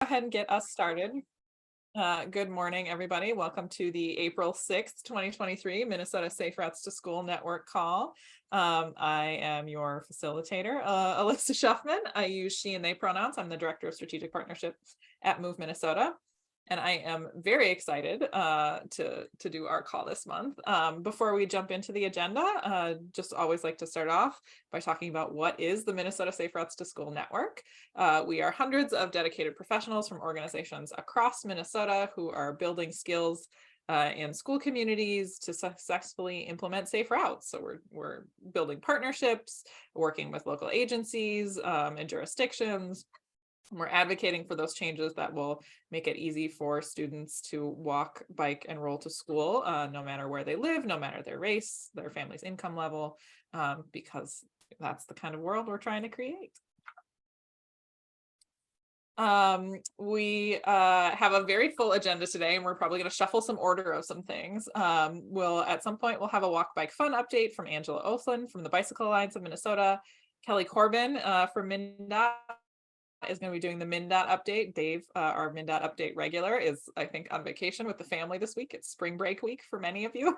Ahead and get us started. Good morning, everybody. Welcome to the April 6th, 2023 Minnesota Safe Routes to School Network call. I am your facilitator, Elissa Schufman. I use she and they pronouns. I'm the Director of Strategic Partnership at Move Minnesota. And I am very excited to do our call this month. Before we jump into the agenda, just always like to start off by talking about what is the Minnesota Safe Routes to School Network. We are hundreds of dedicated professionals from organizations across Minnesota who are building skills in school communities to successfully implement safe routes. So we're building partnerships, working with local agencies and jurisdictions. We're advocating for those changes that will make it easy for students to walk, bike, and roll to school, no matter where they live, no matter their race, their family's income level, because that's the kind of world we're trying to create. We have a very full agenda today, and we're probably going to shuffle some order of some things. At some point, we'll have a walk, bike, fun update from Angela Othland from the Bicycle Alliance of Minnesota. Kelly Corbin from MnDOT is going to be doing the MnDOT update. Dave, our MnDOT update regular, is I think on vacation with the family this week. It's spring break week for many of you.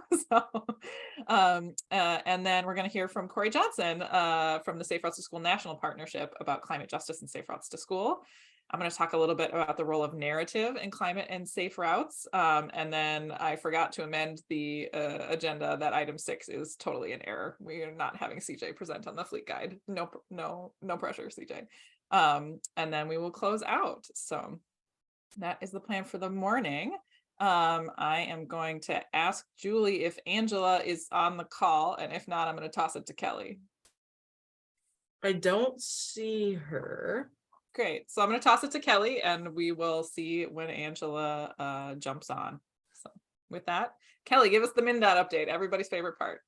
And then we're going to hear from Kori Johnson from the Safe Routes to School National Partnership about climate justice and safe routes to school. I'm going to talk a little bit about the role of narrative in climate and safe routes. And then I forgot to amend the agenda that item 6 is totally in error. We are not having CJ present on the fleet guide. No pressure, CJ. And then we will close out. So that is the plan for the morning. I am going to ask Julie if Angela is on the call, and if not, I'm going to toss it to Kelly. I don't see her. Great. So I'm going to toss it to Kelly, and we will see when Angela jumps on. So with that, Kelly, give us the MnDOT update, everybody's favorite part.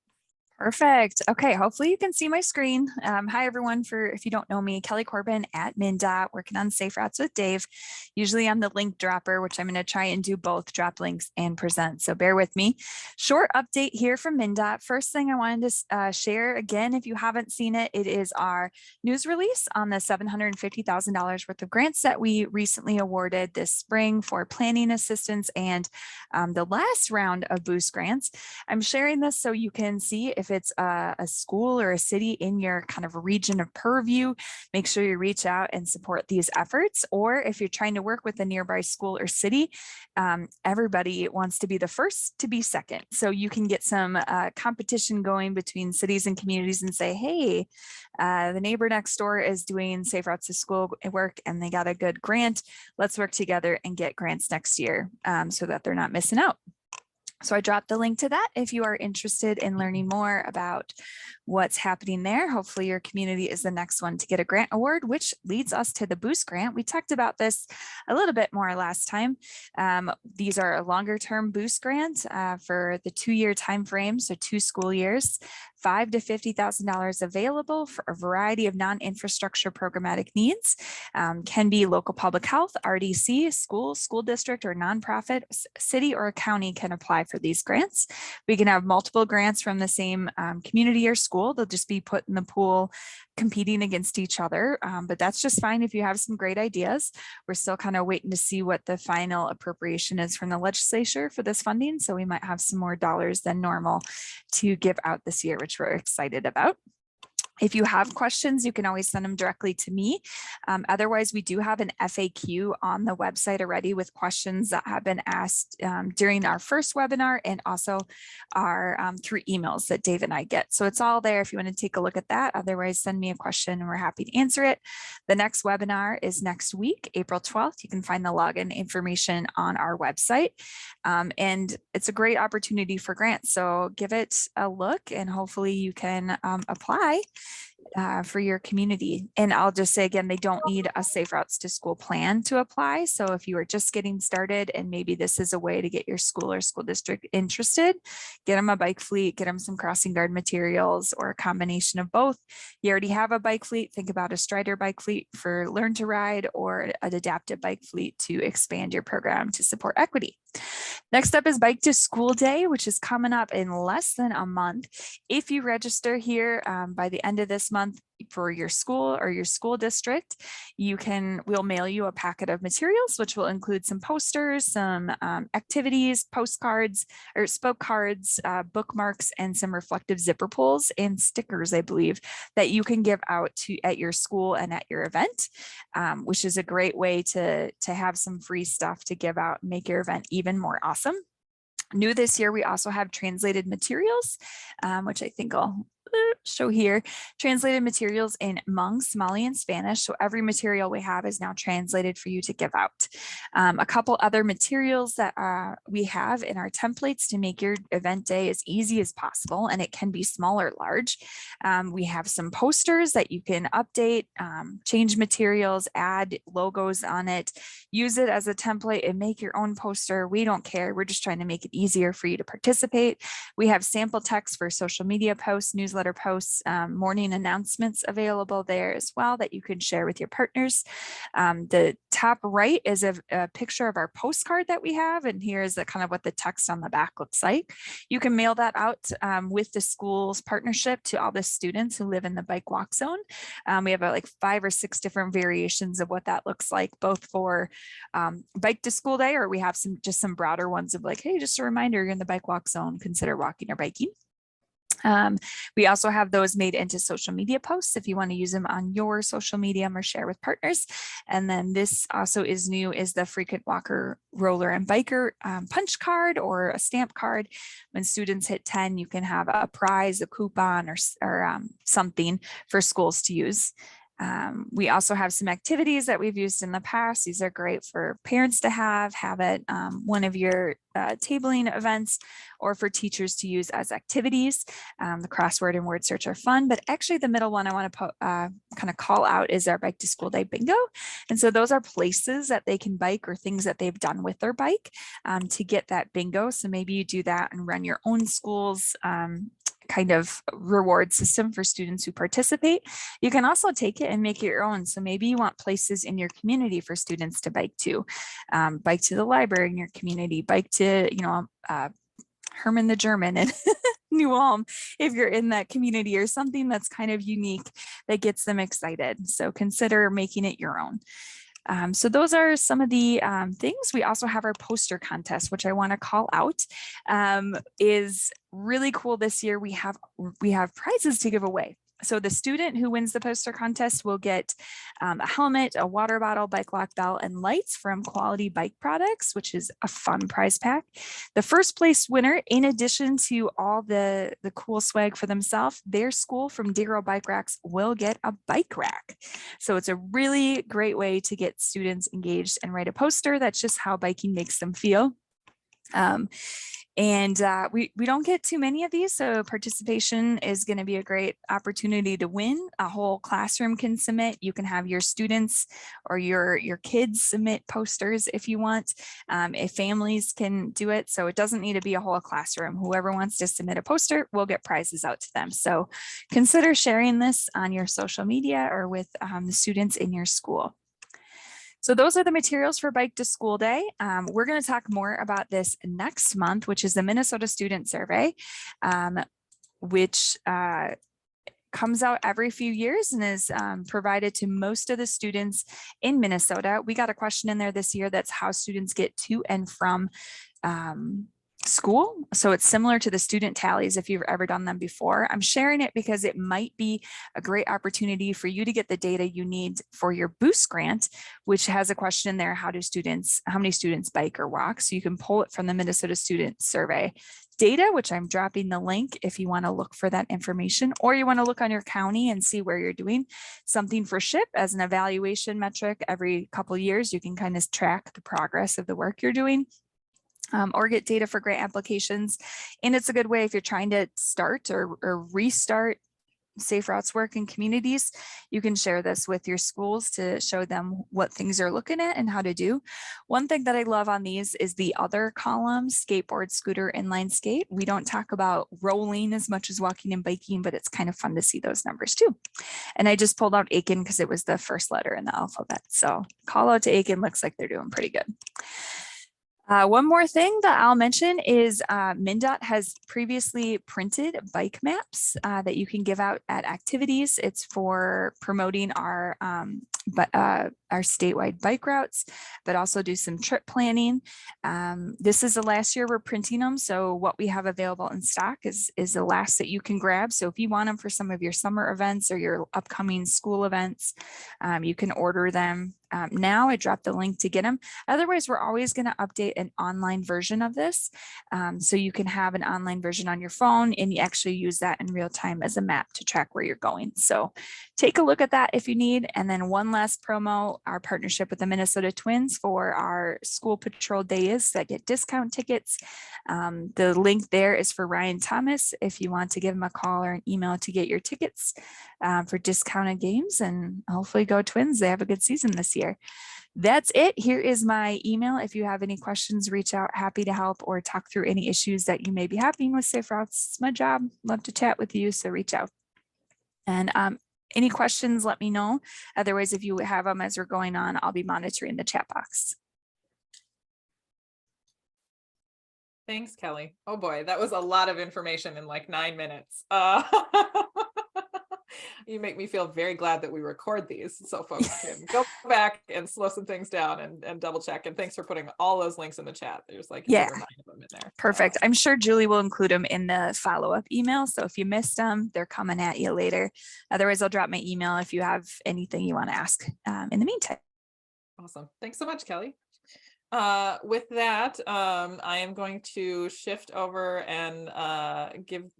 Perfect. Okay, hopefully you can see my screen. Hi, everyone. If you don't know me, Kelly Corbin at MnDOT, working on Safe Routes with Dave. Usually I'm the link dropper, which I'm going to try and do both, drop links and present. So bear with me. Short update here from MnDOT. First thing I wanted to share, again, if you haven't seen it, it is our news release on the $750,000 worth of grants that we recently awarded this spring for planning assistance and the last round of boost grants. I'm sharing this so you can see if it's a school or a city in your kind of region of purview, make sure you reach out and support these efforts. Or if you're trying to work with a nearby school or city, everybody wants to be the first to be second. So you can get some competition going between cities and communities and say, hey, the neighbor next door is doing Safe Routes to School work and they got a good grant. Let's work together and get grants next year so that they're not missing out. So I dropped the link to that if you are interested in learning more about what's happening there. Hopefully your community is the next one to get a grant award, which leads us to the Boost grant. We talked about this a little bit more last time. These are a longer term Boost grant for the 2-year time frame, so 2 school years. $5,000 to $50,000 available for a variety of non-infrastructure programmatic needs. Can be local public health, RDC, school district, or nonprofit. City or a county can apply for these grants. We can have multiple grants from the same community or school. They'll just be put in the pool competing against each other, but that's just fine if you have some great ideas. We're still kind of waiting to see what the final appropriation is from the legislature for this funding, so we might have some more dollars than normal to give out this year, which we're excited about. If you have questions, you can always send them directly to me. Otherwise, we do have an FAQ on the website already with questions that have been asked during our first webinar and also through emails that Dave and I get. So it's all there if you want to take a look at that. Otherwise, send me a question and we're happy to answer it. The next webinar is next week, April 12th. You can find the login information on our website. And it's a great opportunity for grants. So give it a look and hopefully you can apply for your community. And I'll just say again, they don't need a Safe Routes to School plan to apply. So if you are just getting started and maybe this is a way to get your school or school district interested, get them a bike fleet, get them some crossing guard materials or a combination of both. You already have a bike fleet, think about a Strider bike fleet for Learn to Ride or an adaptive bike fleet to expand your program to support equity. Next up is Bike to School Day, which is coming up in less than a month. If you register here by the end of this month, for your school or your school district, we'll mail you a packet of materials, which will include some posters, some activities, postcards or spoke cards, bookmarks, and some reflective zipper pulls and stickers, I believe, that you can give out at your school and at your event, which is a great way to have some free stuff to give out and make your event even more awesome. New this year, we also have translated materials, which I think I'll show here, translated materials in Hmong, Somali, and Spanish. So every material we have is now translated for you to give out. A couple other materials that we have in our templates to make your event day as easy as possible, and it can be small or large. We have some posters that you can update, change materials, add logos on it, use it as a template and make your own poster. We don't care. We're just trying to make it easier for you to participate. We have sample text for social media posts, newsletter posts, morning announcements available there as well that you can share with your partners. The top right is a picture of our postcard that we have, and here's the kind of what the text on the back looks like. You can mail that out with the school's partnership to all the students who live in the bike walk zone. We have like 5 or 6 different variations of what that looks like, both for bike to school day, or we have some broader ones of like, hey, just a reminder, you're in the bike walk zone, consider walking or biking. We also have those made into social media posts if you want to use them on your social media or share with partners. And then this also is new, is the frequent walker, roller, and biker punch card or a stamp card. When students hit 10, you can have a prize, a coupon, or something for schools to use. We also have some activities that we've used in the past. These are great for parents to have at one of your tabling events, or for teachers to use as activities. The crossword and word search are fun, but actually the middle one I want to kind of call out is our bike to school day bingo. And so those are places that they can bike or things that they've done with their bike to get that bingo. So maybe you do that and run your own school's kind of reward system for students who participate. You can also take it and make it your own. So maybe you want places in your community for students to bike to the library in your community, bike to, Herman the German and New Ulm, if you're in that community, or something that's kind of unique that gets them excited. So consider making it your own. So those are some of the things. We also have our poster contest, which I want to call out, is really cool this year. We have prizes to give away. So the student who wins the poster contest will get a helmet, a water bottle, bike lock belt, and lights from Quality Bike Products, which is a fun prize pack. The first place winner, in addition to all the cool swag for themselves, their school from Digro Bike Racks will get a bike rack. So it's a really great way to get students engaged and write a poster. That's just how biking makes them feel. We don't get too many of these, so participation is going to be a great opportunity to win. A whole classroom can submit. You can have your students or your kids submit posters if you want. If families can do it, so it doesn't need to be a whole classroom. Whoever wants to submit a poster, we'll get prizes out to them. So consider sharing this on your social media or with the students in your school. So those are the materials for Bike to School Day. We're going to talk more about this next month, which is the Minnesota Student Survey, which comes out every few years and is provided to most of the students in Minnesota. We got a question in there this year that's how students get to and from school. So it's similar to the student tallies if you've ever done them before. I'm sharing it because it might be a great opportunity for you to get the data you need for your Boost grant, which has a question in there, how many students bike or walk? So you can pull it from the Minnesota Student Survey data, which I'm dropping the link if you want to look for that information, or you want to look on your county and see where you're doing something for SHIP as an evaluation metric. Every couple of years, you can kind of track the progress of the work you're doing. Or get data for grant applications. And it's a good way if you're trying to start or restart Safe Routes work in communities. You can share this with your schools to show them what things are looking at and how to do. One thing that I love on these is the other column, skateboard, scooter, inline skate. We don't talk about rolling as much as walking and biking, but it's kind of fun to see those numbers too. And I just pulled out Aiken because it was the first letter in the alphabet. So call out to Aiken, looks like they're doing pretty good. One more thing that I'll mention is MnDOT has previously printed bike maps that you can give out at activities. It's for promoting our statewide bike routes, but also do some trip planning. This is the last year we're printing them, so what we have available in stock is the last that you can grab. So if you want them for some of your summer events or your upcoming school events, you can order them now. I dropped the link to get them. Otherwise, we're always going to update an online version of this. So you can have an online version on your phone and you actually use that in real time as a map to track where you're going. So take a look at that if you need. And then one last promo, our partnership with the Minnesota Twins for our school patrol days that get discount tickets. The link there is for Ryan Thomas if you want to give him a call or an email to get your tickets for discounted games, and hopefully go Twins. They have a good season this year. That's it. Here is my email. If you have any questions, reach out. Happy to help or talk through any issues that you may be having with Safe Routes. It's my job. Love to chat with you, so reach out. And any questions, let me know. Otherwise, if you have them as we're going on, I'll be monitoring the chat box. Thanks, Kelly. Oh boy, that was a lot of information in like 9 minutes. You make me feel very glad that we record these so folks can go back and slow some things down and double check. And thanks for putting all those links in the chat. There's like 8 or 9 of them in there. Perfect. I'm sure Julie will include them in the follow-up email. So if you missed them, they're coming at you later. Otherwise, I'll drop my email if you have anything you want to ask in the meantime. Awesome. Thanks so much, Kelly. With that, I am going to shift over and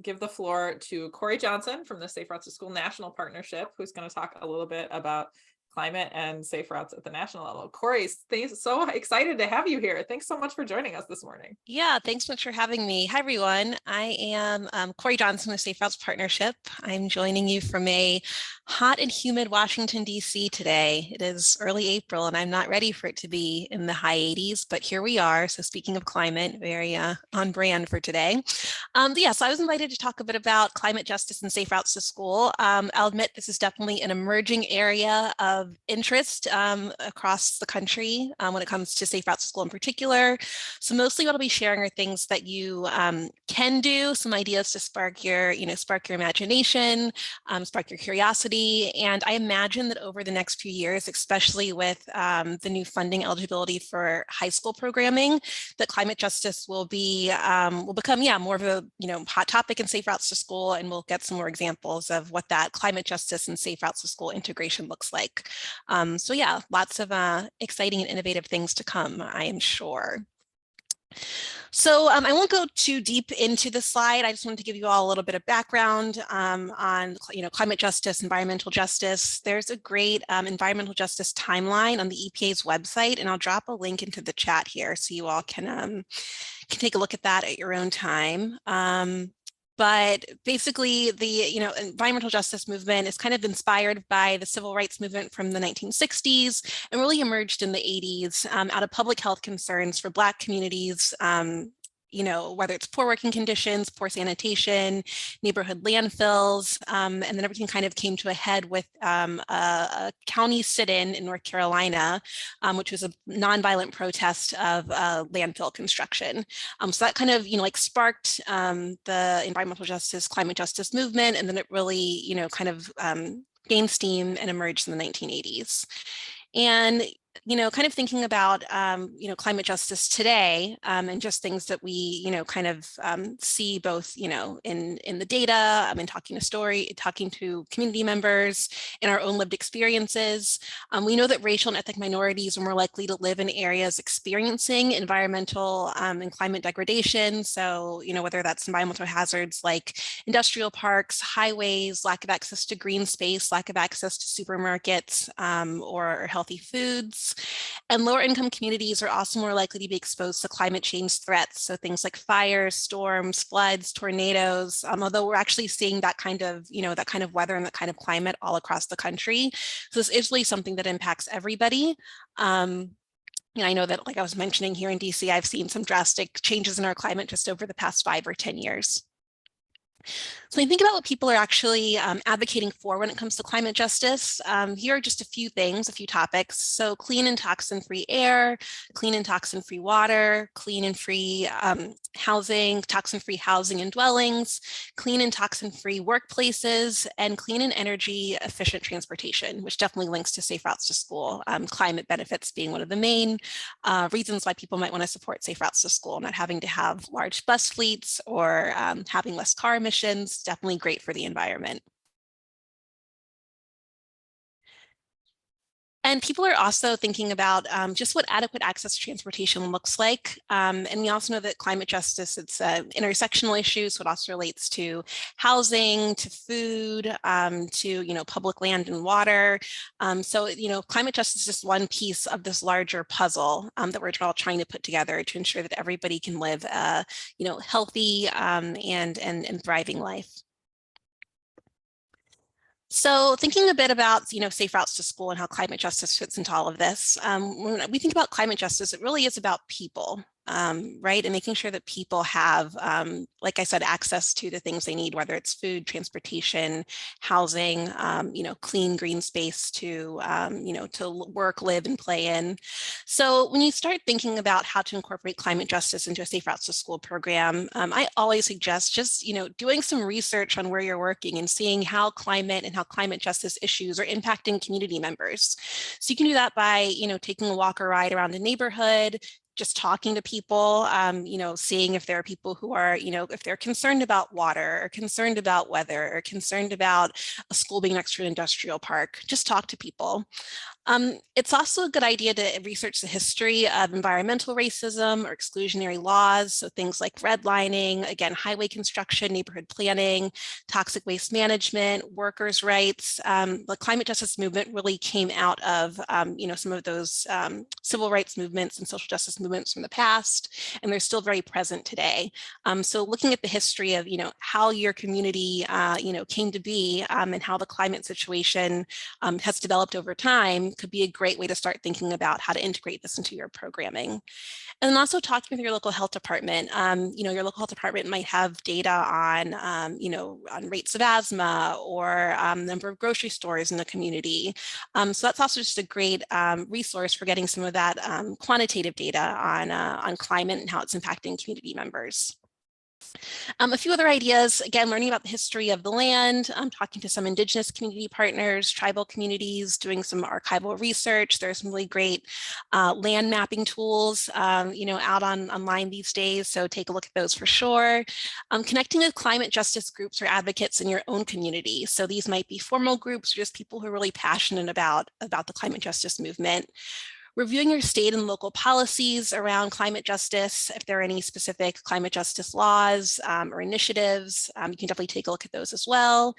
give the floor to Kori Johnson from the Safe Routes to School National Partnership, who's going to talk a little bit about climate and safe routes at the national level. Kori, so excited to have you here. Thanks so much for joining us this morning. Yeah, thanks so much for having me. Hi, everyone. I am Kori Johnson with Safe Routes Partnership. I'm joining you from a hot and humid Washington, D.C. today. It is early April, and I'm not ready for it to be in the high 80s, but here we are. So speaking of climate, very on brand for today. So I was invited to talk a bit about climate justice and safe routes to school. I'll admit this is definitely an emerging area of interest across the country when it comes to safe routes to school in particular. So mostly what I'll be sharing are things that you can do, some ideas to spark your imagination, spark your curiosity. And I imagine that over the next few years, especially with the new funding eligibility for high school programming, that climate justice will become more of a hot topic in safe routes to school, and we'll get some more examples of what that climate justice and safe routes to school integration looks like. Lots of exciting and innovative things to come, I am sure. So I won't go too deep into the slide. I just wanted to give you all a little bit of background on climate justice, environmental justice. There's a great environmental justice timeline on the EPA's website, and I'll drop a link into the chat here so you all can take a look at that at your own time. But basically, the environmental justice movement is kind of inspired by the civil rights movement from the 1960s and really emerged in the 80s out of public health concerns for Black communities. Whether it's poor working conditions, poor sanitation, neighborhood landfills, and then everything kind of came to a head with a county sit-in in North Carolina, which was a nonviolent protest of landfill construction. So that kind of, sparked the environmental justice, climate justice movement, and then it really, gained steam and emerged in the 1980s. And kind of thinking about, climate justice today and just things that we, see both, in the data, in talking to community members, in our own lived experiences. We know that racial and ethnic minorities are more likely to live in areas experiencing environmental and climate degradation. So, whether that's environmental hazards like industrial parks, highways, lack of access to green space, lack of access to supermarkets or healthy foods. And lower income communities are also more likely to be exposed to climate change threats. So things like fires, storms, floods, tornadoes, although we're actually seeing that kind of weather and that kind of climate all across the country. So this is really something that impacts everybody. I know that, like I was mentioning here in DC, I've seen some drastic changes in our climate just over the past 5 or 10 years. So when you think about what people are actually advocating for when it comes to climate justice, here are just a few things, a few topics. So clean and toxin-free air, clean and toxin-free water, clean and free housing, toxin-free housing and dwellings, clean and toxin-free workplaces, and clean and energy efficient transportation, which definitely links to safe routes to school. Climate benefits being one of the main reasons why people might want to support safe routes to school, not having to have large bus fleets or having less car emissions. Definitely great for the environment. And people are also thinking about just what adequate access to transportation looks like. And we also know that climate justice, it's an intersectional issue, so it also relates to housing, to food, to public land and water. So climate justice is just one piece of this larger puzzle that we're all trying to put together to ensure that everybody can live a healthy and thriving life. So thinking a bit about, safe routes to school and how climate justice fits into all of this, when we think about climate justice, it really is about people, right? And making sure that people have, like I said, access to the things they need, whether it's food, transportation, housing, clean green space to, to work, live, and play in. So when you start thinking about how to incorporate climate justice into a safe routes to school program, I always suggest just, doing some research on where you're working and seeing how climate and how climate justice issues are impacting community members. So you can do that by, taking a walk or ride around a neighborhood, just talking to people, seeing if there are people who are, if they're concerned about water or concerned about weather or concerned about a school being next to an industrial park, just talk to people. It's also a good idea to research the history of environmental racism or exclusionary laws. So things like redlining, again, highway construction, neighborhood planning, toxic waste management, workers' rights. The climate justice movement really came out of, some of those civil rights movements and social justice movements from the past, and they're still very present today. So looking at the history of, how your community, came to be and how the climate situation has developed over time could be a great way to start thinking about how to integrate this into your programming. And then also talking with your local health department. Your local health department might have data on, on rates of asthma or number of grocery stores in the community. So that's also just a great resource for getting some of that quantitative data on climate and how it's impacting community members. A few other ideas, again, learning about the history of the land, talking to some Indigenous community partners, tribal communities, doing some archival research. There's some really great land mapping tools, out online these days. So take a look at those for sure. Connecting with climate justice groups or advocates in your own community. So these might be formal groups or just people who are really passionate about the climate justice movement. Reviewing your state and local policies around climate justice, if there are any specific climate justice laws or initiatives, you can definitely take a look at those as well.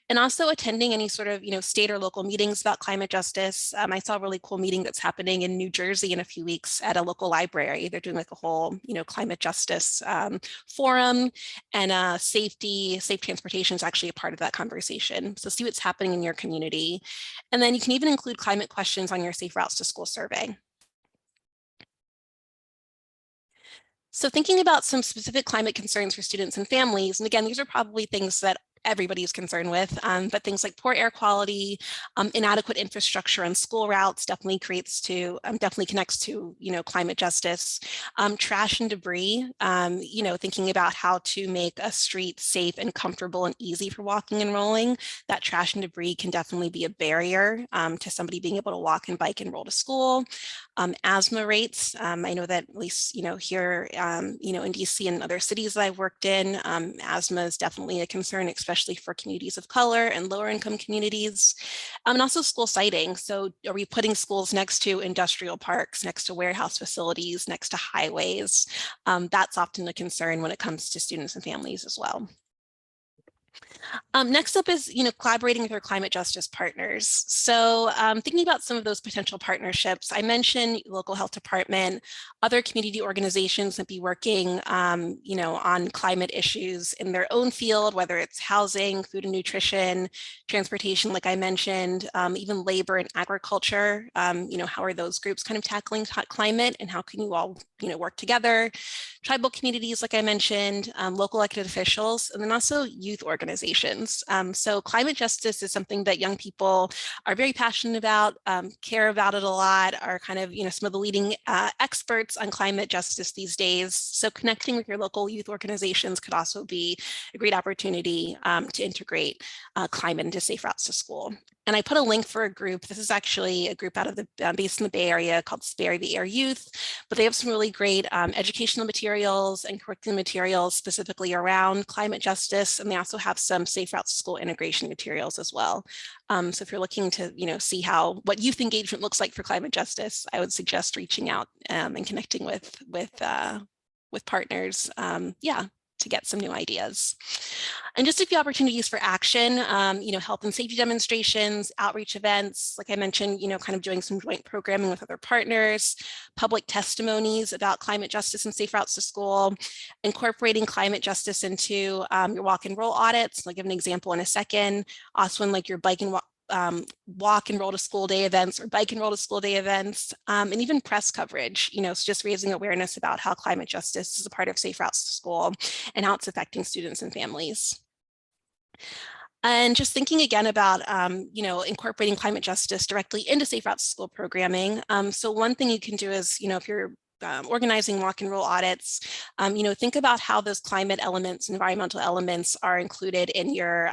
And also attending any sort of, state or local meetings about climate justice. I saw a really cool meeting that's happening in New Jersey in a few weeks at a local library. They're doing like a whole, climate justice forum, and safe transportation is actually a part of that conversation. So see what's happening in your community. And then you can even include climate questions on your Safe Routes to School survey. So thinking about some specific climate concerns for students and families, and again, these are probably things that everybody's concerned with, but things like poor air quality, inadequate infrastructure on school routes definitely connects to, climate justice. Trash and debris, thinking about how to make a street safe and comfortable and easy for walking and rolling. That trash and debris can definitely be a barrier to somebody being able to walk and bike and roll to school. Asthma rates, I know that at least, here, in DC and other cities that I've worked in, asthma is definitely a concern, especially for communities of color and lower income communities, and also school siting. So are we putting schools next to industrial parks, next to warehouse facilities, next to highways? That's often a concern when it comes to students and families as well. Next up is, collaborating with our climate justice partners. So thinking about some of those potential partnerships, I mentioned local health department, other community organizations that be working, on climate issues in their own field, whether it's housing, food and nutrition, transportation, like I mentioned, even labor and agriculture. How are those groups kind of tackling climate, and how can you all, work together? Tribal communities, like I mentioned, local elected officials, and then also youth organizations. So climate justice is something that young people are very passionate about, care about it a lot, are kind of, some of the leading experts on climate justice these days. So connecting with your local youth organizations could also be a great opportunity to integrate climate into safe routes to school. And I put a link for a group. This is actually a group out of the based in the Bay Area called Spare the Air Youth, but they have some really great educational materials and curriculum materials specifically around climate justice. And they also have some safe routes to school integration materials as well. So if you're looking to, see what youth engagement looks like for climate justice, I would suggest reaching out and connecting with partners. To get some new ideas. And just a few opportunities for action, health and safety demonstrations, outreach events, like I mentioned, kind of doing some joint programming with other partners, public testimonies about climate justice and safe routes to school, incorporating climate justice into your walk and roll audits. I'll give an example in a second. Also in like your bike and walk and roll to school day events or bike and roll to school day events, and even press coverage, so just raising awareness about how climate justice is a part of safe routes to school and how it's affecting students and families. And just thinking again about, incorporating climate justice directly into safe routes to school programming. So one thing you can do is, if you're organizing walk and roll audits, think about how those climate elements, environmental elements are included in your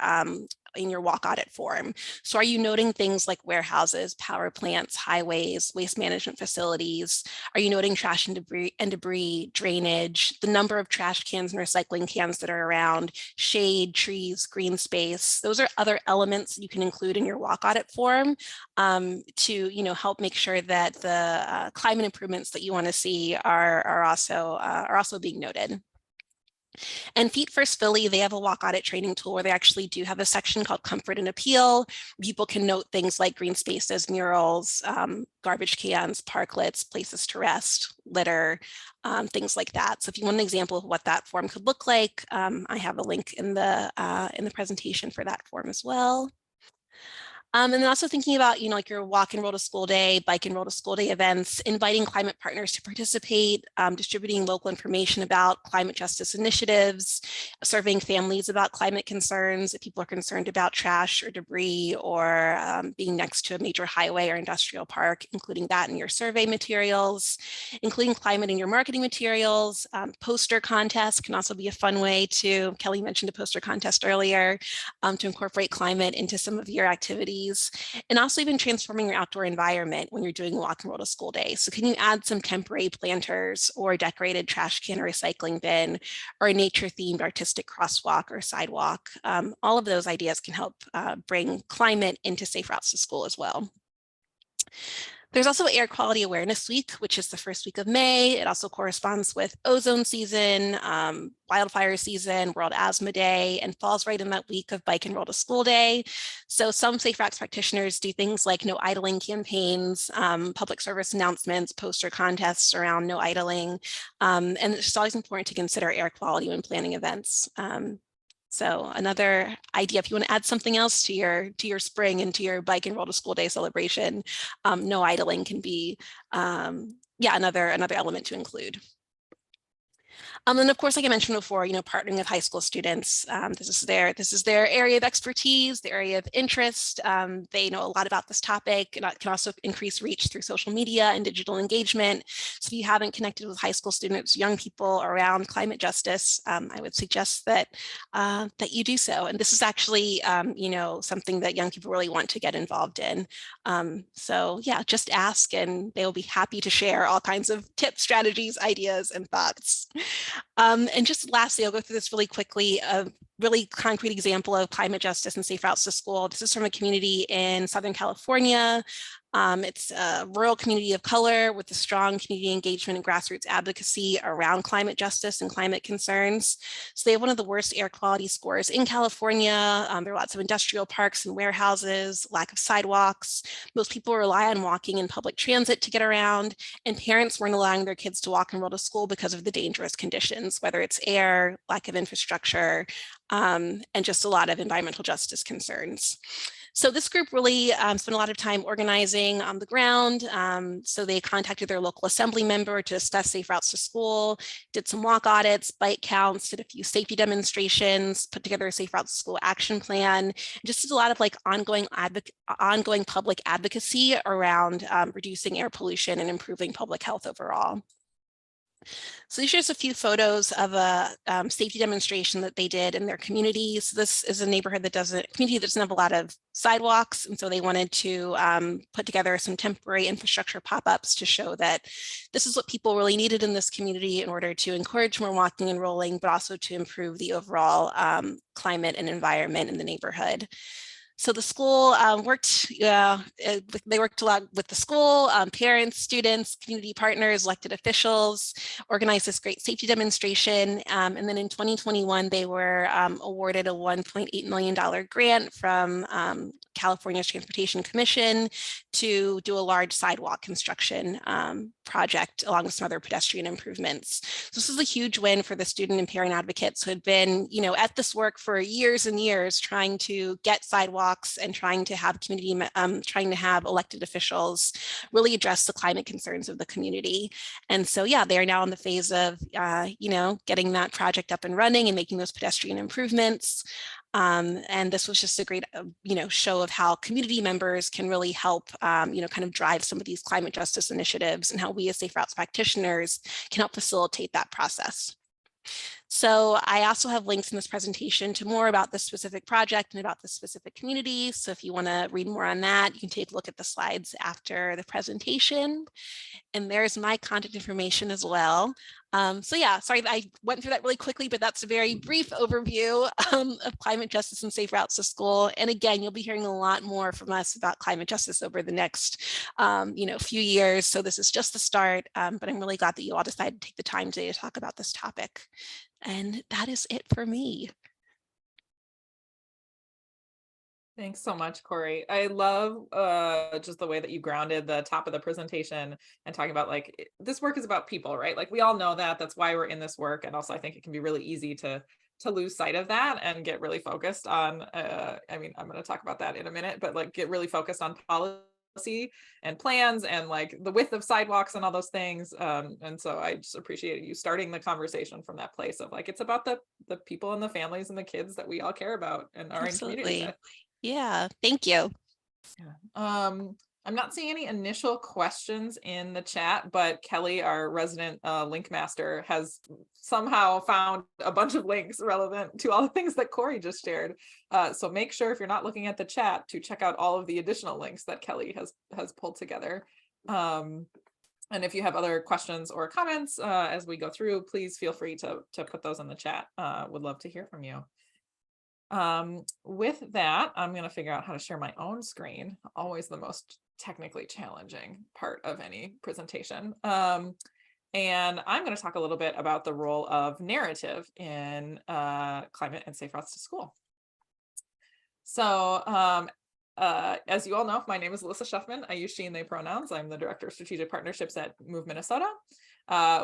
walk audit form. So are you noting things like warehouses, power plants, highways, waste management facilities? Are you noting trash and debris, drainage, the number of trash cans and recycling cans that are around, shade, trees, green space? Those are other elements you can include in your walk audit form to help make sure that the climate improvements that you want to see are also being noted. And Feet First Philly, they have a walk audit training tool where they actually do have a section called Comfort and Appeal. People can note things like green spaces, murals, garbage cans, parklets, places to rest, litter, things like that. So if you want an example of what that form could look like, I have a link in the presentation for that form as well. And then also thinking about, like your walk and roll to school day, bike and roll to school day events, inviting climate partners to participate, distributing local information about climate justice initiatives, surveying families about climate concerns if people are concerned about trash or debris or being next to a major highway or industrial park, including that in your survey materials, including climate in your marketing materials. Poster contests can also be a fun way to, Kelly mentioned a poster contest earlier, to incorporate climate into some of your activities. And also even transforming your outdoor environment when you're doing walk and roll to school day. So can you add some temporary planters or a decorated trash can or recycling bin or a nature themed artistic crosswalk or sidewalk? All of those ideas can help bring climate into safe routes to school as well. There's also Air Quality Awareness Week, which is the first week of May. It also corresponds with ozone season, wildfire season, World Asthma Day, and falls right in that week of Bike and Roll to School Day. So some safe routes practitioners do things like no idling campaigns, public service announcements, poster contests around no idling. And it's just always important to consider air quality when planning events. So another idea, if you want to add something else to your spring and to your bike and roll to school day celebration, no idling can be, another element to include. And then, of course, like I mentioned before, partnering with high school students. This is their area of expertise, their area of interest. They know a lot about this topic, and it can also increase reach through social media and digital engagement. So if you haven't connected with high school students, young people around climate justice, I would suggest that you do so. And this is actually, something that young people really want to get involved in. So yeah, just ask, and they will be happy to share all kinds of tips, strategies, ideas, and thoughts. And just lastly, I'll go through this really quickly, a really concrete example of climate justice and safe routes to school. This is from a community in Southern California. It's a rural community of color with a strong community engagement and grassroots advocacy around climate justice and climate concerns. So they have one of the worst air quality scores in California. There are lots of industrial parks and warehouses, lack of sidewalks. Most people rely on walking and public transit to get around, and parents weren't allowing their kids to walk and roll to school because of the dangerous conditions, whether it's air, lack of infrastructure, and just a lot of environmental justice concerns. So this group really spent a lot of time organizing on the ground. So they contacted their local assembly member to discuss safe routes to school, did some walk audits, bike counts, did a few safety demonstrations, put together a safe routes to school action plan, just did a lot of like ongoing public advocacy around reducing air pollution and improving public health overall. So these are just a few photos of a safety demonstration that they did in their community. So this is a neighborhood that community that doesn't have a lot of sidewalks. And so they wanted to put together some temporary infrastructure pop-ups to show that this is what people really needed in this community in order to encourage more walking and rolling, but also to improve the overall climate and environment in the neighborhood. So the school they worked a lot with the school, parents, students, community partners, elected officials, organized this great safety demonstration. And then in 2021, they were awarded a $1.8 million grant from California's Transportation Commission to do a large sidewalk construction project along with some other pedestrian improvements. So this is a huge win for the student and parent advocates who had been, at this work for years and years, trying to get sidewalks and trying to have elected officials really address the climate concerns of the community. And so, yeah, they are now in the phase of, getting that project up and running and making those pedestrian improvements. And this was just a great, show of how community members can really help, kind of drive some of these climate justice initiatives and how we as Safe Routes practitioners can help facilitate that process. So I also have links in this presentation to more about this specific project and about this specific community. So if you want to read more on that, you can take a look at the slides after the presentation. And there's my contact information as well. So yeah, sorry I went through that really quickly, but that's a very brief overview of climate justice and safe routes to school. And again, you'll be hearing a lot more from us about climate justice over the next, few years. So this is just the start, but I'm really glad that you all decided to take the time today to talk about this topic. And that is it for me. Thanks so much, Kori. I love just the way that you grounded the top of the presentation and talking about this work is about people, right? Like we all know that. That's why we're in this work. And also I think it can be really easy to lose sight of that and get really focused on, I'm going to talk about that in a minute, but get really focused on policy and plans and the width of sidewalks and all those things. And so I just appreciated you starting the conversation from that place of it's about the people and the families and the kids that we all care about and are in community with. Yeah, thank you. Yeah. I'm not seeing any initial questions in the chat, but Kelly, our resident link master, has somehow found a bunch of links relevant to all the things that Kori just shared. So make sure if you're not looking at the chat to check out all of the additional links that Kelly has pulled together. And if you have other questions or comments as we go through, please feel free to put those in the chat. Would love to hear from you. With that, I'm going to figure out how to share my own screen. Always the most technically challenging part of any presentation. And I'm going to talk a little bit about the role of narrative in climate and safe routes to school. So as you all know, my name is Elissa Schufman. I use she and they pronouns. I'm the Director of Strategic Partnerships at Move Minnesota.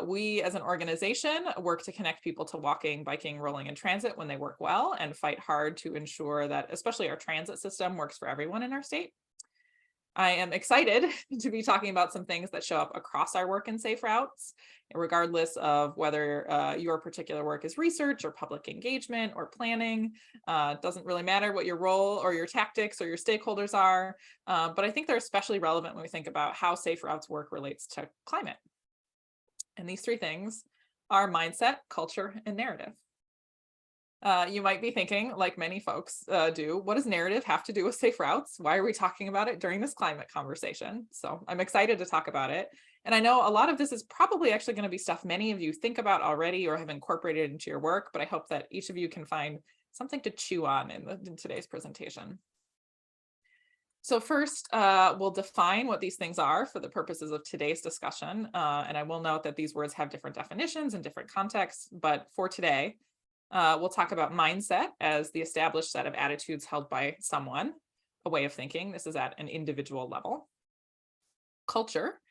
We as an organization work to connect people to walking, biking, rolling, and transit when they work well and fight hard to ensure that especially our transit system works for everyone in our state. I am excited to be talking about some things that show up across our work in safe routes, regardless of whether your particular work is research or public engagement or planning. It doesn't really matter what your role or your tactics or your stakeholders are, but I think they're especially relevant when we think about how safe routes work relates to climate. And these three things are mindset, culture, and narrative. You might be thinking, like many folks do, what does narrative have to do with safe routes? Why are we talking about it during this climate conversation? So I'm excited to talk about it. And I know a lot of this is probably actually going to be stuff many of you think about already or have incorporated into your work, but I hope that each of you can find something to chew on in today's presentation. So first, we'll define what these things are for the purposes of today's discussion. And I will note that these words have different definitions and different contexts, but for today, we'll talk about mindset as the established set of attitudes held by someone, a way of thinking. This is at an individual level. Culture,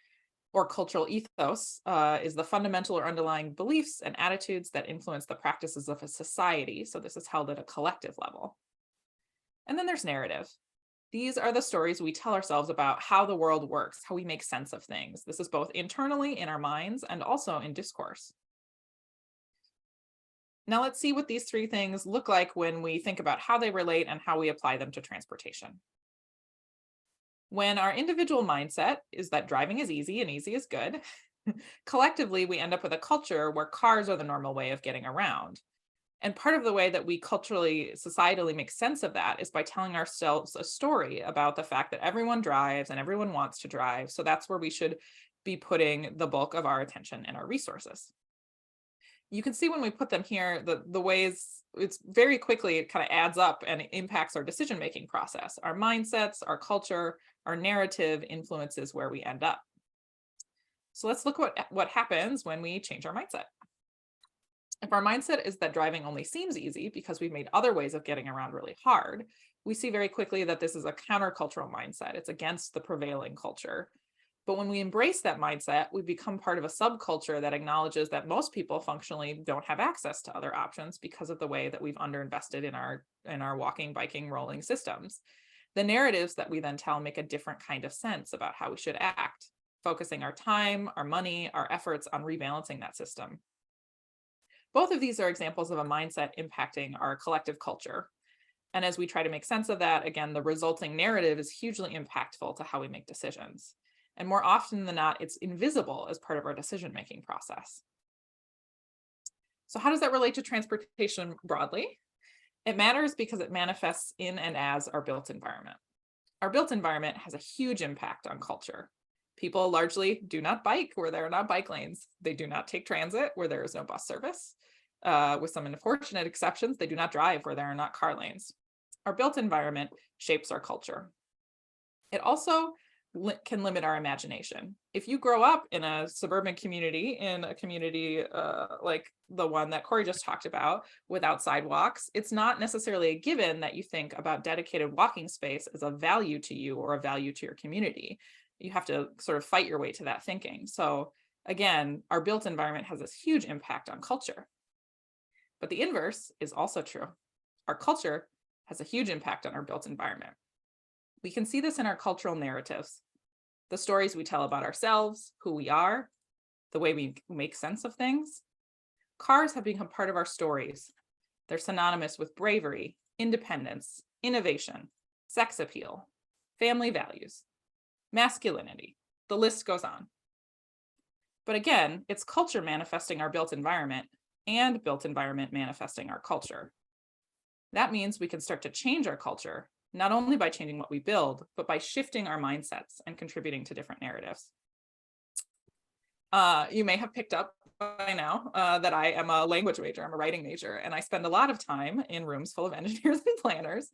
or cultural ethos, is the fundamental or underlying beliefs and attitudes that influence the practices of a society. So this is held at a collective level. And then there's narrative. These are the stories we tell ourselves about how the world works, how we make sense of things. This is both internally in our minds and also in discourse. Now let's see what these three things look like when we think about how they relate and how we apply them to transportation. When our individual mindset is that driving is easy and easy is good, collectively we end up with a culture where cars are the normal way of getting around. And part of the way that we culturally, societally make sense of that is by telling ourselves a story about the fact that everyone drives and everyone wants to drive. So that's where we should be putting the bulk of our attention and our resources. You can see when we put them here, the ways it's very quickly, it kind of adds up and it impacts our decision-making process. Our mindsets, our culture, our narrative influences where we end up. So let's look what happens when we change our mindset. If our mindset is that driving only seems easy because we've made other ways of getting around really hard, we see very quickly that this is a countercultural mindset. It's against the prevailing culture. But when we embrace that mindset, we become part of a subculture that acknowledges that most people functionally don't have access to other options because of the way that we've underinvested in our walking, biking, rolling systems. The narratives that we then tell make a different kind of sense about how we should act, focusing our time, our money, our efforts on rebalancing that system. Both of these are examples of a mindset impacting our collective culture. And as we try to make sense of that, again, the resulting narrative is hugely impactful to how we make decisions. And more often than not, it's invisible as part of our decision-making process. So how does that relate to transportation broadly? It matters because it manifests in and as our built environment. Our built environment has a huge impact on culture. People largely do not bike where there are not bike lanes. They do not take transit where there is no bus service. With some unfortunate exceptions, they do not drive where there are not car lanes. Our built environment shapes our culture. It also can limit our imagination. If you grow up in a suburban community, in a community like the one that Kori just talked about, without sidewalks, it's not necessarily a given that you think about dedicated walking space as a value to you or a value to your community. You have to sort of fight your way to that thinking. So again, our built environment has this huge impact on culture. But the inverse is also true. Our culture has a huge impact on our built environment. We can see this in our cultural narratives, the stories we tell about ourselves, who we are, the way we make sense of things. Cars have become part of our stories. They're synonymous with bravery, independence, innovation, sex appeal, family values, masculinity. The list goes on. But again, it's culture manifesting our built environment and built environment manifesting our culture. That means we can start to change our culture, not only by changing what we build, but by shifting our mindsets and contributing to different narratives. You may have picked up by now that I am a language major, I'm a writing major, and I spend a lot of time in rooms full of engineers and planners.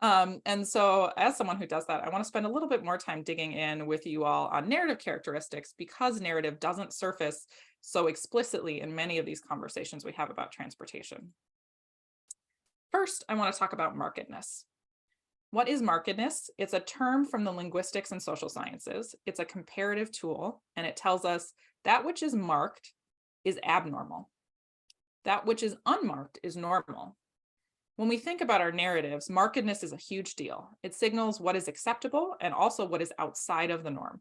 And so as someone who does that, I want to spend a little bit more time digging in with you all on narrative characteristics, because narrative doesn't surface so explicitly in many of these conversations we have about transportation. First, I want to talk about markedness. What is markedness? It's a term from the linguistics and social sciences. It's a comparative tool, and it tells us that which is marked is abnormal. That which is unmarked is normal. When we think about our narratives, markedness is a huge deal. It signals what is acceptable and also what is outside of the norm.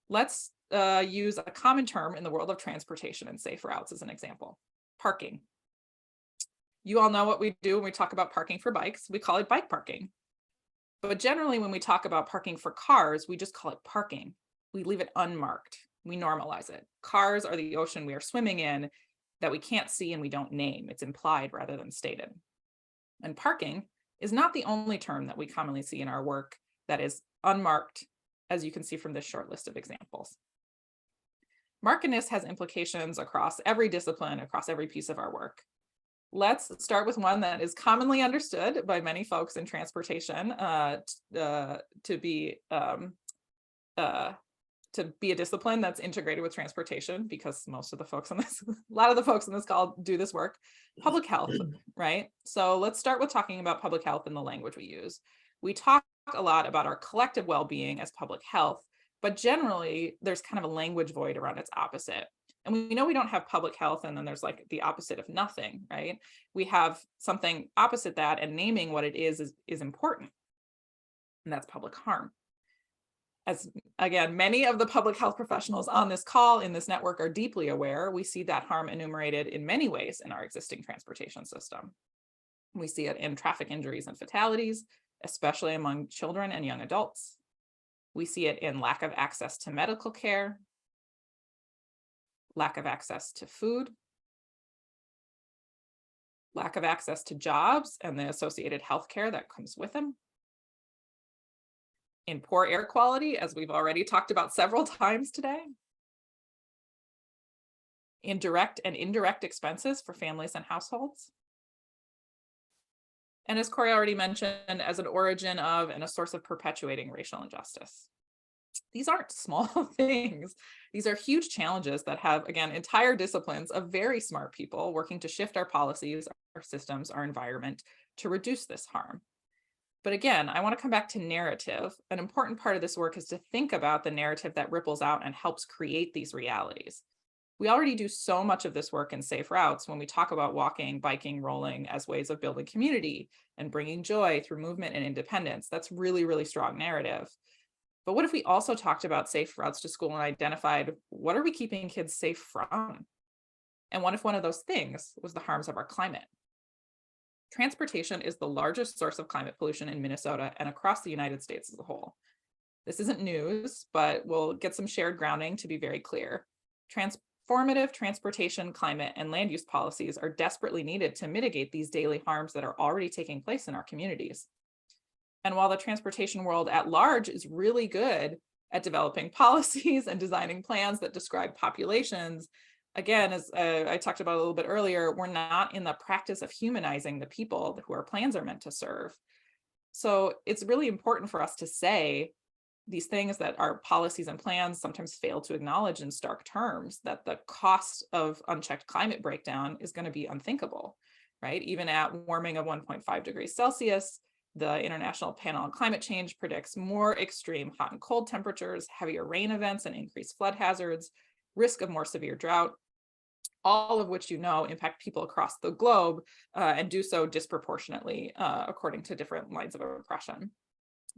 Let's use a common term in the world of transportation and safe routes as an example: parking. You all know what we do when we talk about parking for bikes. We call it bike parking. But generally, when we talk about parking for cars, we just call it parking. We leave it unmarked. We normalize it. Cars are the ocean we are swimming in that we can't see and we don't name. It's implied rather than stated. And parking is not the only term that we commonly see in our work that is unmarked, as you can see from this short list of examples. Markedness has implications across every discipline, across every piece of our work. let's start with one that is commonly understood by many folks in transportation to be a discipline that's integrated with transportation, because most of the folks on this, a lot of the folks on this call do this work, public health, right? So let's start with talking about public health in the language we use. We talk a lot about our collective well-being as public health, but generally there's kind of a language void around its opposite. And we know we don't have public health and then there's like the opposite of nothing, right? We have something opposite that, and naming what it is important. And that's public harm. As again, many of the public health professionals on this call in this network are deeply aware, we see that harm enumerated in many ways in our existing transportation system. We see it in traffic injuries and fatalities, especially among children and young adults. We see it in lack of access to medical care, lack of access to food, lack of access to jobs and the associated health care that comes with them, in poor air quality, as we've already talked about several times today, in direct and indirect expenses for families and households, and as Kori already mentioned, as an origin of and a source of perpetuating racial injustice. These aren't small things. These are huge challenges that have, again, entire disciplines of very smart people working to shift our policies, our systems, our environment to reduce this harm. But again, I want to come back to narrative. An important part of this work is to think about the narrative that ripples out and helps create these realities. We already do so much of this work in safe routes when we talk about walking, biking, rolling as ways of building community and bringing joy through movement and independence. That's really, really strong narrative. But what if we also talked about safe routes to school and identified what are we keeping kids safe from? And what if one of those things was the harms of our climate? Transportation is the largest source of climate pollution in Minnesota and across the United States as a whole. This isn't news, but we'll get some shared grounding to be very clear. Transformative transportation, climate, and land use policies are desperately needed to mitigate these daily harms that are already taking place in our communities. And while the transportation world at large is really good at developing policies and designing plans that describe populations, again, as I talked about a little bit earlier, we're not in the practice of humanizing the people who our plans are meant to serve. So it's really important for us to say these things that our policies and plans sometimes fail to acknowledge in stark terms, that the cost of unchecked climate breakdown is going to be unthinkable, right? Even at warming of 1.5 degrees Celsius, the International Panel on Climate Change predicts more extreme hot and cold temperatures, heavier rain events, and increased flood hazards, risk of more severe drought, all of which impact people across the globe and do so disproportionately according to different lines of oppression.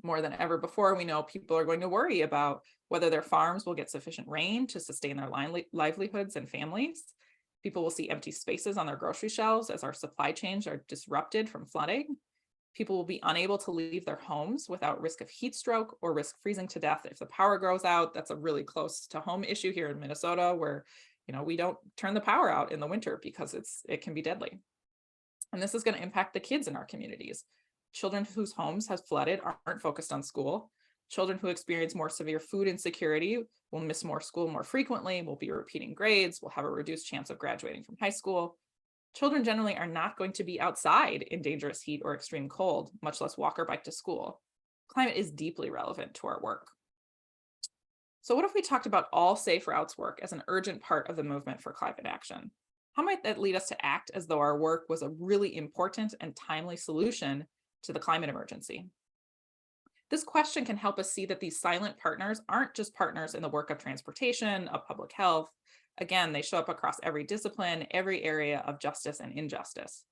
More than ever before, we know people are going to worry about whether their farms will get sufficient rain to sustain their livelihoods and families. People will see empty spaces on their grocery shelves as our supply chains are disrupted from flooding. People will be unable to leave their homes without risk of heat stroke or risk freezing to death if the power goes out. That's a really close to home issue here in Minnesota, where we don't turn the power out in the winter because it can be deadly. And this is going to impact the kids in our communities. Children whose homes have flooded aren't focused on school. Children who experience more severe food insecurity will miss more school more frequently, will be repeating grades, will have a reduced chance of graduating from high school. Children generally are not going to be outside in dangerous heat or extreme cold, much less walk or bike to school. Climate is deeply relevant to our work. So what if we talked about all safe routes work as an urgent part of the movement for climate action? How might that lead us to act as though our work was a really important and timely solution to the climate emergency? This question can help us see that these silent partners aren't just partners in the work of transportation, of public health. Again, they show up across every discipline, every area of justice and injustice.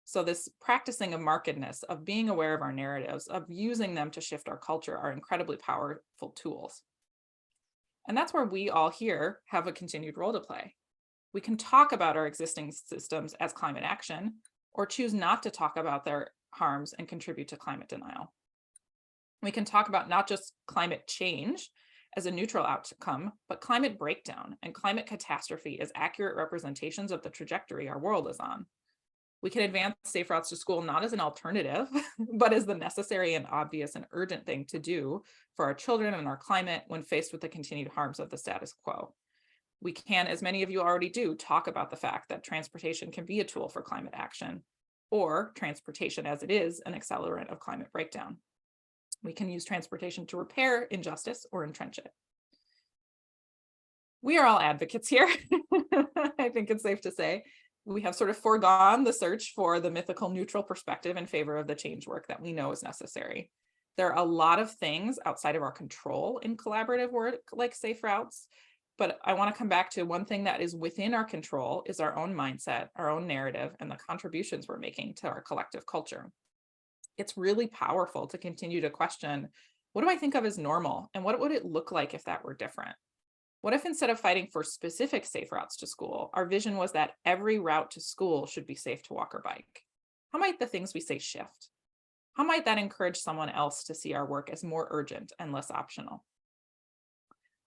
So this practicing of markedness, of being aware of our narratives, of using them to shift our culture are incredibly powerful tools. And that's where we all here have a continued role to play. We can talk about our existing systems as climate action, or choose not to talk about their harms and contribute to climate denial. We can talk about not just climate change as a neutral outcome, but climate breakdown and climate catastrophe as accurate representations of the trajectory our world is on. We can advance safe routes to school not as an alternative, but as the necessary and obvious and urgent thing to do for our children and our climate when faced with the continued harms of the status quo. We can, as many of you already do, talk about the fact that transportation can be a tool for climate action, or transportation as it is an accelerant of climate breakdown. We can use transportation to repair injustice or entrench it. We are all advocates here. I think it's safe to say. We have sort of foregone the search for the mythical neutral perspective in favor of the change work that we know is necessary. There are a lot of things outside of our control in collaborative work like Safe Routes, but I want to come back to one thing that is within our control is our own mindset, our own narrative, and the contributions we're making to our collective culture. It's really powerful to continue to question, what do I think of as normal? And what would it look like if that were different? What if instead of fighting for specific safe routes to school, our vision was that every route to school should be safe to walk or bike? How might the things we say shift? How might that encourage someone else to see our work as more urgent and less optional?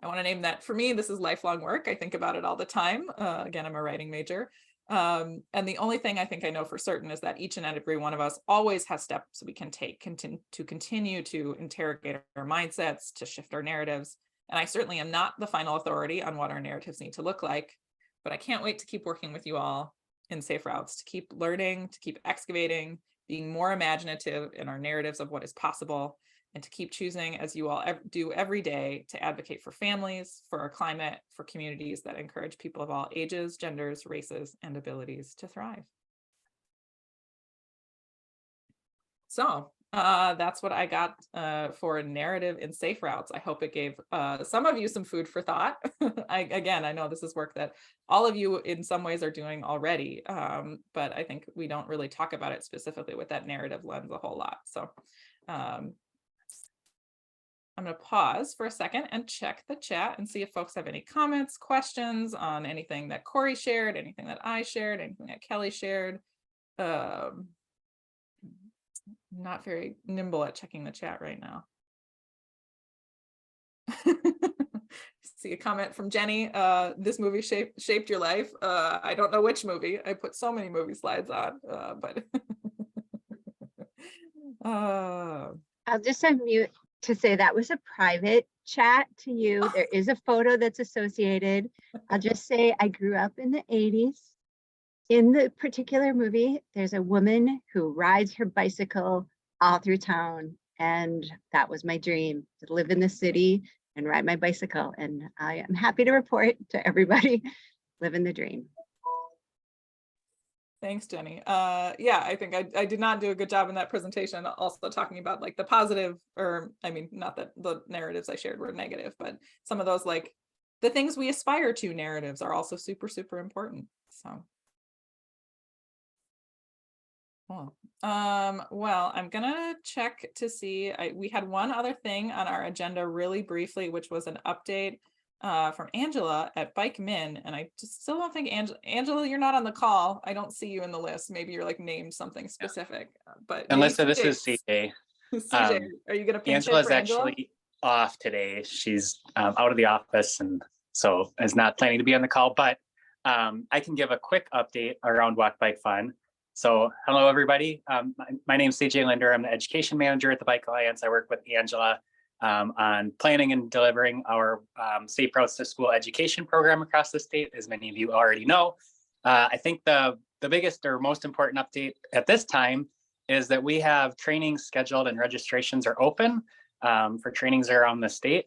I want to name that, for me, this is lifelong work. I think about it all the time. Again, I'm a writing major. And the only thing I think I know for certain is that each and every one of us always has steps we can take to continue to interrogate our mindsets, to shift our narratives. And I certainly am not the final authority on what our narratives need to look like, but I can't wait to keep working with you all in Safe Routes, to keep learning, to keep excavating, being more imaginative in our narratives of what is possible, and to keep choosing, as you all do every day, to advocate for families, for our climate, for communities that encourage people of all ages, genders, races, and abilities to thrive. So that's what I got for a narrative in Safe Routes. I hope it gave some of you some food for thought. I know this is work that all of you in some ways are doing already, but I think we don't really talk about it specifically with that narrative lens a whole lot. So I'm going to pause for a second and check the chat and see if folks have any comments, questions on anything that Kori shared, anything that I shared, anything that Kelly shared. Not very nimble at checking the chat right now. See a comment from Jenny. This movie shaped your life. I don't know which movie. I put so many movie slides on, but I'll just unmute to say that was a private chat to you. There is a photo that's associated. I'll just say I grew up in the 80s. In the particular movie, there's a woman who rides her bicycle all through town, and that was my dream, to live in the city and ride my bicycle. And I am happy to report to everybody, living the dream. Thanks, Jenny. Yeah, I think I did not do a good job in that presentation, also talking about like the positive, or I mean, not that the narratives I shared were negative, but some of those, like the things we aspire to narratives are also super, super important. So. Cool. Well, I'm gonna check to see. We had one other thing on our agenda really briefly, which was an update from Angela at Bike Min, and I just still don't think Angela, you're not on the call. I don't see you in the list. Maybe you're like named something specific, but Alyssa, this is CJ. CJ, are you gonna pinch Angela's it for Angela? actually off today. She's out of the office, and so is not planning to be on the call. But I can give a quick update around Walk Bike Fun. So hello, everybody. My name is CJ Linder. I'm the education manager at the Bike Alliance. I work with Angela on planning and delivering our Safe Routes to School education program across the state, as many of you already know. I think the biggest or most important update at this time is that we have trainings scheduled and registrations are open for trainings around the state.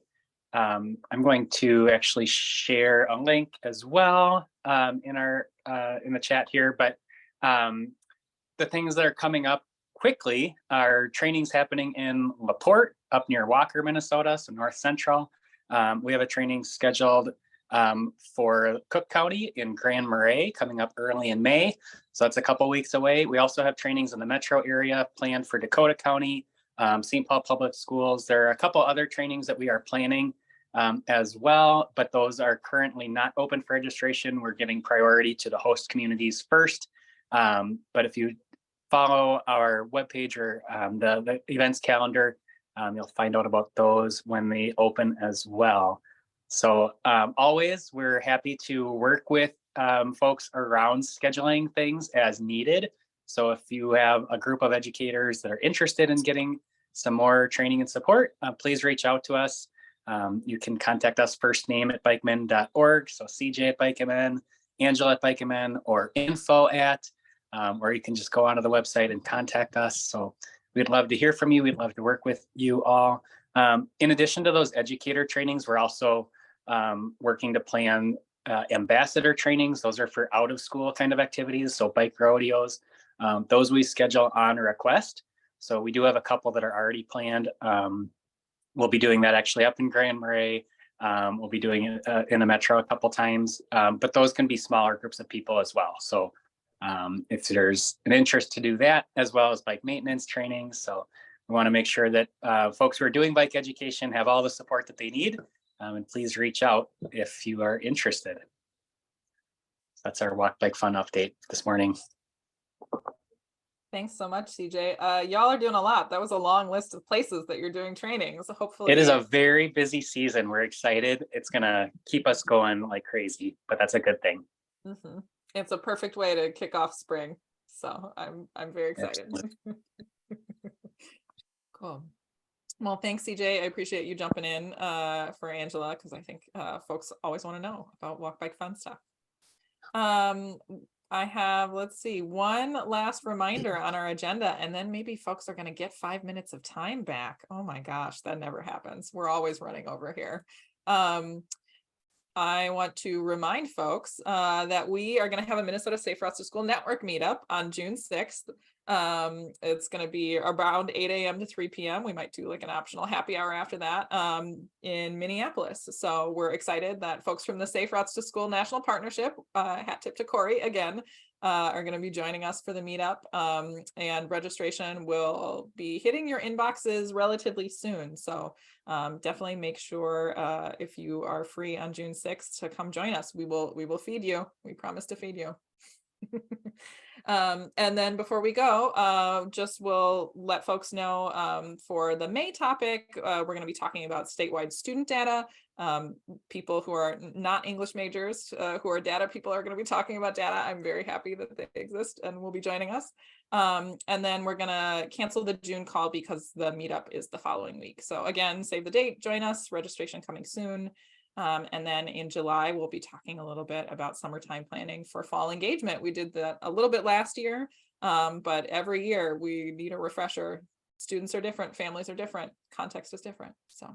I'm going to actually share a link as well in the chat here, but the things that are coming up quickly are trainings happening in LaPorte up near Walker, Minnesota, so North Central. We have a training scheduled for Cook County in Grand Marais coming up early in May. So that's a couple weeks away. We also have trainings in the metro area planned for Dakota County, St. Paul Public Schools. There are a couple other trainings that we are planning as well, but those are currently not open for registration. We're giving priority to the host communities first. But if you follow our webpage or the events calendar, you'll find out about those when they open as well. So always, we're happy to work with folks around scheduling things as needed. So if you have a group of educators that are interested in getting some more training and support, please reach out to us. You can contact us first name at bikeman.org. So CJ at Bikeman, Angela at Bikeman, or info at, or you can just go onto the website and contact us. So we'd love to hear from you. We'd love to work with you all. In addition to those educator trainings, we're also working to plan ambassador trainings. Those are for out of school kind of activities. So bike rodeos, those we schedule on request. So we do have a couple that are already planned. We'll be doing that actually up in Grand Marais. We'll be doing it in the metro a couple times, but those can be smaller groups of people as well. So if there's an interest to do that, as well as bike maintenance training. So we want to make sure that folks who are doing bike education have all the support that they need. And please reach out if you are interested. That's our Walk Bike Fun update this morning. Thanks so much, CJ. Y'all are doing a lot. That was a long list of places that you're doing trainings. So hopefully it is a very busy season. We're excited. It's gonna keep us going like crazy, but that's a good thing. Mm-hmm. It's a perfect way to kick off spring. So I'm very excited. Cool. Well, thanks, CJ. I appreciate you jumping in for Angela, because I think folks always want to know about Walk Bike Fun stuff. I have, let's see, one last reminder on our agenda, and then maybe folks are going to get 5 minutes of time back. Oh my gosh, that never happens. We're always running over here. I want to remind folks that we are going to have a Minnesota Safe Routes to School Network meetup on June 6th. It's going to be around 8 a.m. to 3 p.m. We might do like an optional happy hour after that in Minneapolis. So we're excited that folks from the Safe Routes to School National Partnership, hat tip to Kori again, are going to be joining us for the meetup. And registration will be hitting your inboxes relatively soon. So definitely make sure if you are free on June 6th to come join us. We will feed you. We promise to feed you. And then before we go, just we'll let folks know for the May topic, we're going to be talking about statewide student data. People who are not English majors, who are data people, are going to be talking about data. I'm very happy that they exist and will be joining us. And then we're going to cancel the June call because the meetup is the following week. So again, save the date, join us, registration coming soon. And then in July, we'll be talking a little bit about summertime planning for fall engagement. We did that a little bit last year, but every year we need a refresher. Students are different, families are different, context is different. So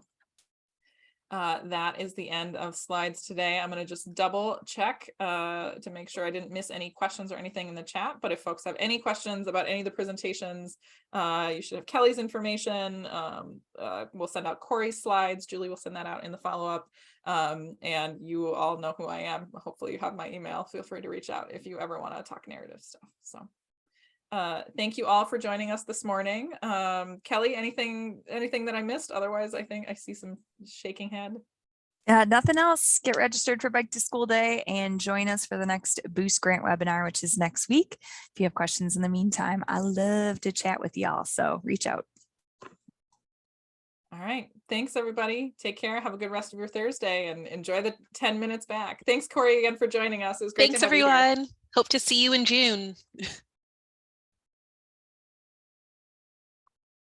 that is the end of slides today. I'm going to just double check to make sure I didn't miss any questions or anything in the chat. But if folks have any questions about any of the presentations, you should have Kelly's information. We'll send out Kori's slides. Julie will send that out in the follow-up. And you all know who I am. Hopefully you have my email. Feel free to reach out if you ever want to talk narrative stuff. So thank you all for joining us this morning. Kelly, anything that I missed? Otherwise, I think I see some shaking head. Nothing else. Get registered for Bike to School Day and join us for the next Boost Grant webinar, which is next week. If you have questions in the meantime, I love to chat with y'all. So reach out. All right. Thanks, everybody. Take care. Have a good rest of your Thursday and enjoy the 10 minutes back. Thanks, Kori, again for joining us. It was great Thanks, to have you here. everyone. Hope to see you in June.